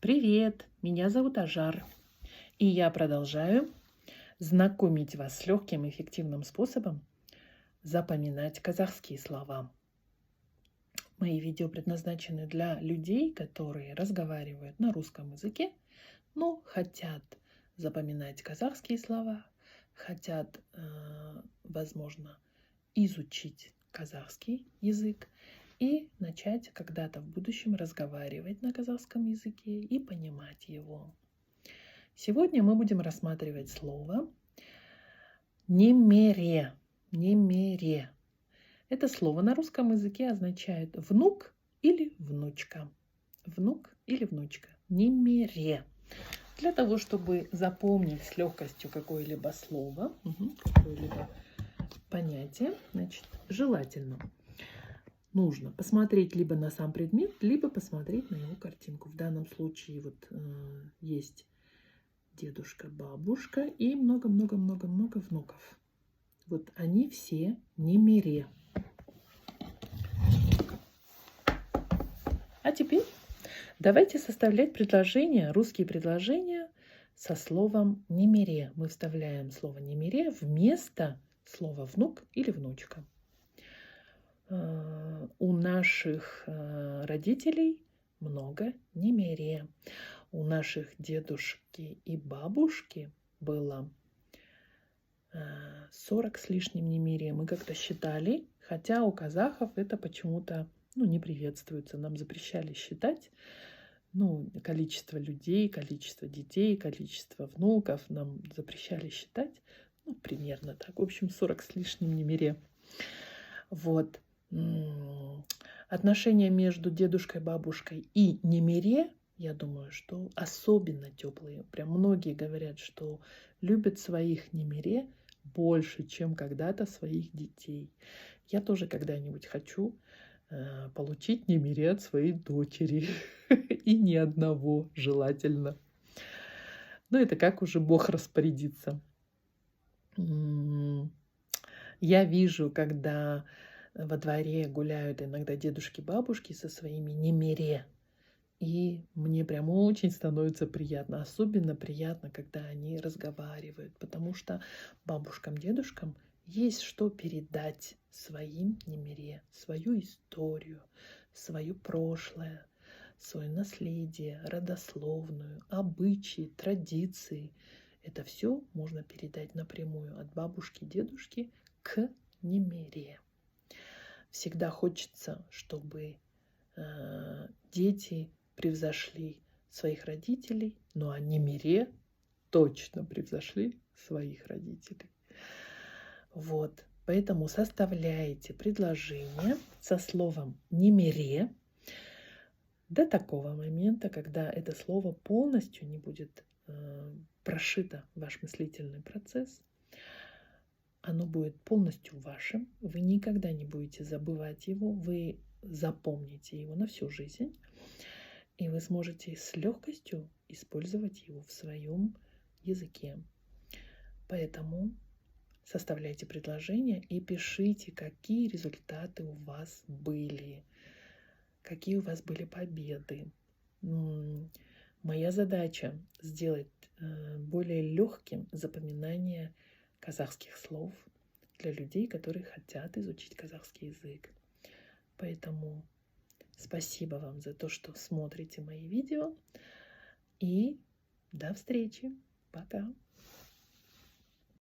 Привет, меня зовут Ажар, и я продолжаю знакомить вас с легким и эффективным способом запоминать казахские слова. Мои видео предназначены для людей, которые разговаривают на русском языке, но хотят запоминать казахские слова, хотят, возможно, изучить казахский язык и начать когда-то в будущем разговаривать на казахском языке и понимать его. Сегодня мы будем рассматривать слово «немере». «Немере». Это слово на русском языке означает «внук» или «внучка». «Внук» или «внучка». «Немере». Для того, чтобы запомнить с легкостью какое-либо слово, какое-либо понятие, значит, желательно нужно посмотреть либо на сам предмет, либо посмотреть на его картинку. В данном случае вот есть дедушка, бабушка и много-много-много-много внуков. Вот они все немере. А теперь давайте составлять предложения, русские предложения со словом немере. Мы вставляем слово немере вместо слова внук или внучка. У наших родителей много немере. У наших дедушки и бабушки было 40 с лишним немере. Мы как-то считали, хотя у казахов это почему-то не приветствуется. Нам запрещали считать количество людей, количество детей, количество внуков. Нам запрещали считать. Примерно так. В общем, 40 с лишним немере. Вот. Отношения между дедушкой, бабушкой и немере, я думаю, что особенно теплые. Прям многие говорят, что любят своих немере больше, чем когда-то своих детей. Я тоже когда-нибудь хочу получить немере от своей дочери. И ни одного желательно. Но это как уже Бог распорядится. Я вижу, когда во дворе гуляют иногда дедушки-бабушки со своими немере. И мне прям очень становится приятно. Особенно приятно, когда они разговаривают. Потому что бабушкам, дедушкам есть что передать своим немере. Свою историю, свое прошлое, свое наследие, родословную, обычаи, традиции. Это все можно передать напрямую от бабушки, дедушки к немере. Всегда хочется, чтобы дети превзошли своих родителей, а немере точно превзошли своих родителей. Вот. Поэтому составляйте предложение со словом немере до такого момента, когда это слово полностью не будет прошито в ваш мыслительный процесс. Оно будет полностью вашим. Вы никогда не будете забывать его. Вы запомните его на всю жизнь. И вы сможете с легкостью использовать его в своем языке. Поэтому составляйте предложения и пишите, какие результаты у вас были. Какие у вас были победы. Моя задача сделать более легким запоминание казахских слов для людей, которые хотят изучить казахский язык. Поэтому спасибо вам за то, что смотрите мои видео. И до встречи. Пока.